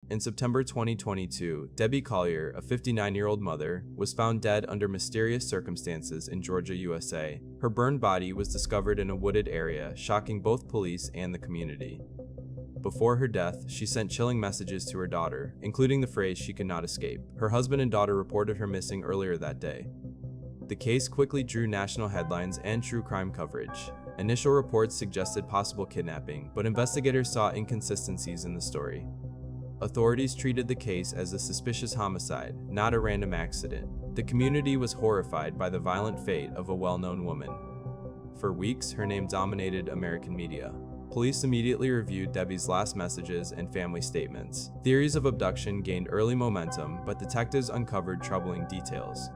In September 2022, Debbie Collier, a 59-year-old mother, was found dead under mysterious circumstances in Georgia, USA. Her burned body was discovered in a wooded area, shocking both police and the community. Before her death, she sent chilling messages to her daughter, including the phrase "she cannot escape." Her husband and daughter reported her missing earlier that day. The case quickly drew national headlines and true crime coverage. Initial reports suggested possible kidnapping, but investigators saw inconsistencies in the story. Authorities treated the case as a suspicious homicide, not a random accident. The community was horrified by the violent fate of a well-known woman. For weeks, her name dominated American media. Police immediately reviewed Debbie's last messages and family statements. Theories of abduction gained early momentum, but detectives uncovered troubling details.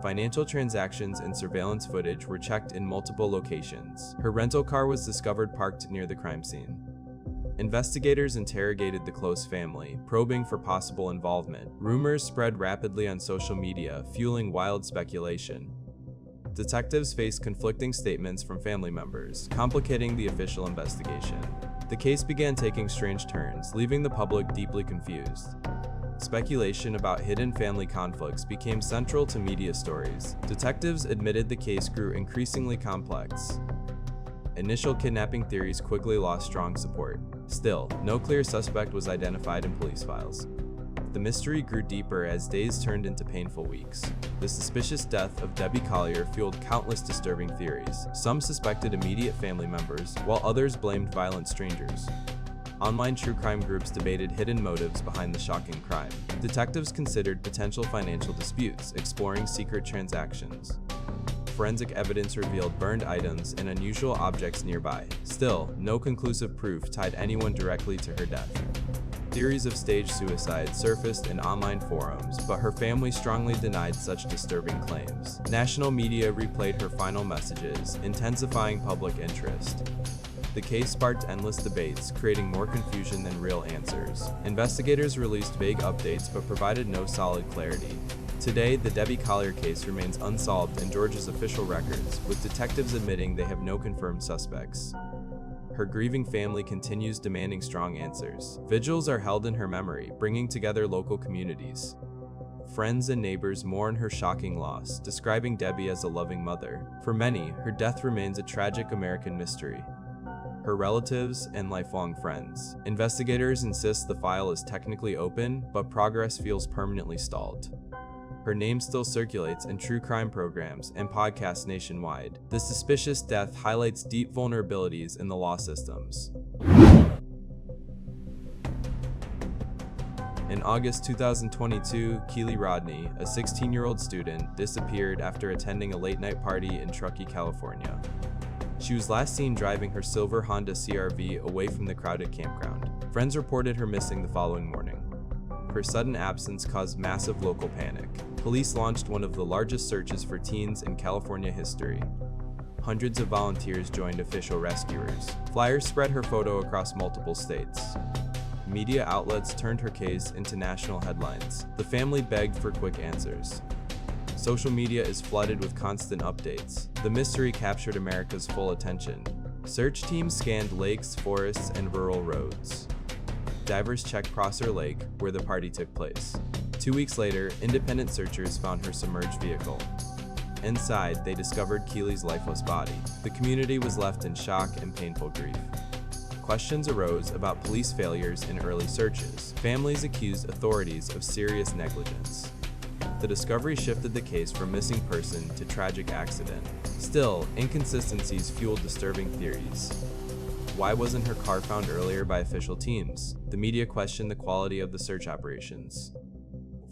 Financial transactions and surveillance footage were checked in multiple locations. Her rental car was discovered parked near the crime scene. Investigators interrogated the close family, probing for possible involvement. Rumors spread rapidly on social media, fueling wild speculation. Detectives faced conflicting statements from family members, complicating the official investigation. The case began taking strange turns, leaving the public deeply confused. Speculation about hidden family conflicts became central to media stories. Detectives admitted the case grew increasingly complex. Initial kidnapping theories quickly lost strong support. Still, no clear suspect was identified in police files. The mystery grew deeper as days turned into painful weeks. The suspicious death of Debbie Collier fueled countless disturbing theories. Some suspected immediate family members, while others blamed violent strangers. Online true crime groups debated hidden motives behind the shocking crime. Detectives considered potential financial disputes, exploring secret transactions. Forensic evidence revealed burned items and unusual objects nearby. Still, no conclusive proof tied anyone directly to her death. Theories of staged suicide surfaced in online forums, but her family strongly denied such disturbing claims. National media replayed her final messages, intensifying public interest. The case sparked endless debates, creating more confusion than real answers. Investigators released vague updates but provided no solid clarity. Today, the Debbie Collier case remains unsolved in Georgia's official records, with detectives admitting they have no confirmed suspects. Her grieving family continues demanding strong answers. Vigils are held in her memory, bringing together local communities. Friends and neighbors mourn her shocking loss, describing Debbie as a loving mother. For many, her death remains a tragic American mystery. Her relatives and lifelong friends. Investigators insist the file is technically open, but progress feels permanently stalled. Her name still circulates in true crime programs and podcasts nationwide. The suspicious death highlights deep vulnerabilities in the law systems. In August 2022, Keely Rodney, a 16-year-old student, disappeared after attending a late-night party in Truckee, California. She was last seen driving her silver Honda CR-V away from the crowded campground. Friends reported her missing the following morning. Her sudden absence caused massive local panic. Police launched one of the largest searches for teens in California history. Hundreds of volunteers joined official rescuers. Flyers spread her photo across multiple states. Media outlets turned her case into national headlines. The family begged for quick answers. Social media is flooded with constant updates. The mystery captured America's full attention. Search teams scanned lakes, forests, and rural roads. Divers checked Prosser Lake, where the party took place. 2 weeks later, independent searchers found her submerged vehicle. Inside, they discovered Keely's lifeless body. The community was left in shock and painful grief. Questions arose about police failures in early searches. Families accused authorities of serious negligence. The discovery shifted the case from missing person to tragic accident. Still, inconsistencies fueled disturbing theories. Why wasn't her car found earlier by official teams? The media questioned the quality of the search operations.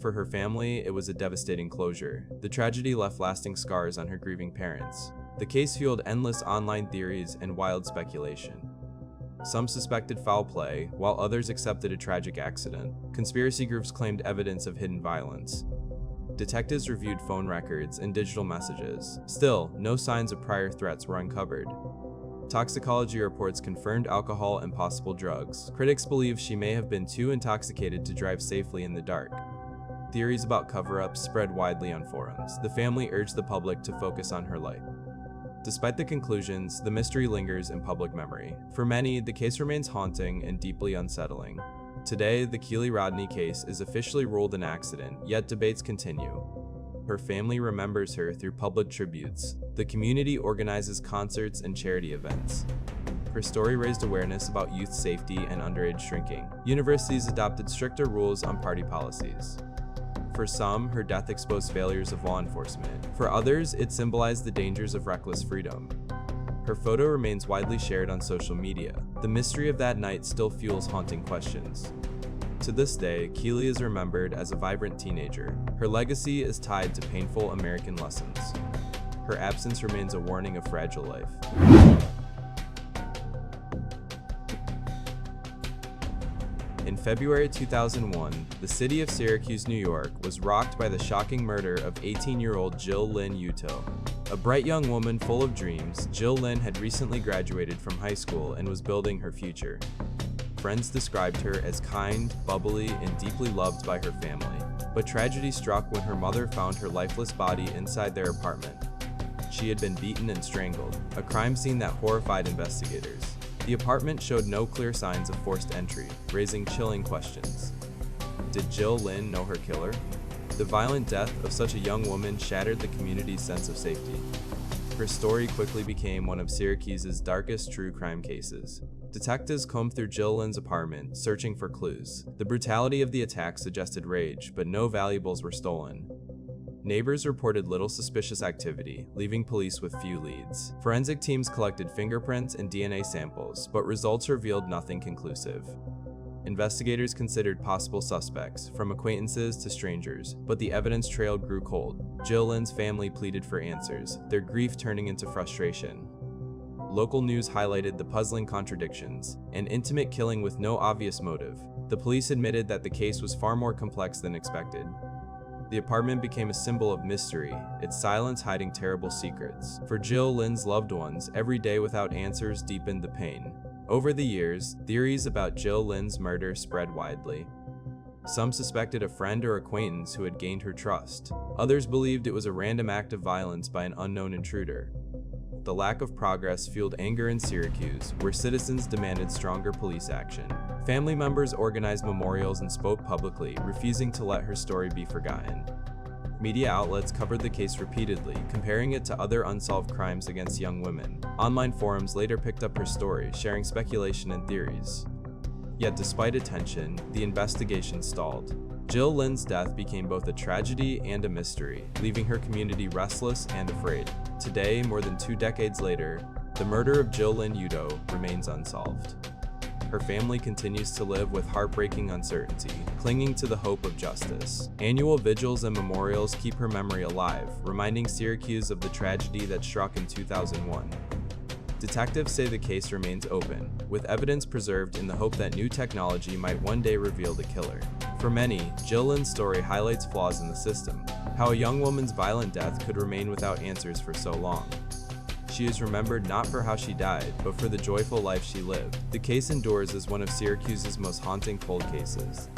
For her family, it was a devastating closure. The tragedy left lasting scars on her grieving parents. The case fueled endless online theories and wild speculation. Some suspected foul play, while others accepted a tragic accident. Conspiracy groups claimed evidence of hidden violence. Detectives reviewed phone records and digital messages. Still, no signs of prior threats were uncovered. Toxicology reports confirmed alcohol and possible drugs. Critics believe she may have been too intoxicated to drive safely in the dark. Theories about cover-ups spread widely on forums. The family urged the public to focus on her life. Despite the conclusions, the mystery lingers in public memory. For many, the case remains haunting and deeply unsettling. Today, the Keely-Rodney case is officially ruled an accident, yet debates continue. Her family remembers her through public tributes. The community organizes concerts and charity events. Her story raised awareness about youth safety and underage drinking. Universities adopted stricter rules on party policies. For some, her death exposed failures of law enforcement. For others, it symbolized the dangers of reckless freedom. Her photo remains widely shared on social media. The mystery of that night still fuels haunting questions. To this day, Keely is remembered as a vibrant teenager. Her legacy is tied to painful American lessons. Her absence remains a warning of fragile life. In February 2001, the city of Syracuse, New York, was rocked by the shocking murder of 18-year-old Jill Lynn Uto. A bright young woman full of dreams, Jill Lynn had recently graduated from high school and was building her future. Friends described her as kind, bubbly, and deeply loved by her family. But tragedy struck when her mother found her lifeless body inside their apartment. She had been beaten and strangled, a crime scene that horrified investigators. The apartment showed no clear signs of forced entry, raising chilling questions. Did Jill Lynn know her killer? The violent death of such a young woman shattered the community's sense of safety. Her story quickly became one of Syracuse's darkest true crime cases. Detectives combed through Jill Lynn's apartment, searching for clues. The brutality of the attack suggested rage, but no valuables were stolen. Neighbors reported little suspicious activity, leaving police with few leads. Forensic teams collected fingerprints and DNA samples, but results revealed nothing conclusive. Investigators considered possible suspects, from acquaintances to strangers, but the evidence trail grew cold. Jill Lynn's family pleaded for answers, their grief turning into frustration. Local news highlighted the puzzling contradictions: an intimate killing with no obvious motive. The police admitted that the case was far more complex than expected. The apartment became a symbol of mystery, its silence hiding terrible secrets. For Jill Lynn's loved ones, every day without answers deepened the pain. Over the years, theories about Jill Lynn's murder spread widely. Some suspected a friend or acquaintance who had gained her trust. Others believed it was a random act of violence by an unknown intruder. The lack of progress fueled anger in Syracuse, where citizens demanded stronger police action. Family members organized memorials and spoke publicly, refusing to let her story be forgotten. Media outlets covered the case repeatedly, comparing it to other unsolved crimes against young women. Online forums later picked up her story, sharing speculation and theories. Yet despite attention, the investigation stalled. Jill Lynn's death became both a tragedy and a mystery, leaving her community restless and afraid. Today, more than 2 decades later, the murder of Jill Lynn Uto remains unsolved. Her family continues to live with heartbreaking uncertainty, clinging to the hope of justice. Annual vigils and memorials keep her memory alive, reminding Syracuse of the tragedy that struck in 2001. Detectives say the case remains open, with evidence preserved in the hope that new technology might one day reveal the killer. For many, Jill Lynn's story highlights flaws in the system, how a young woman's violent death could remain without answers for so long. She is remembered not for how she died, but for the joyful life she lived. The case endures as one of Syracuse's most haunting cold cases.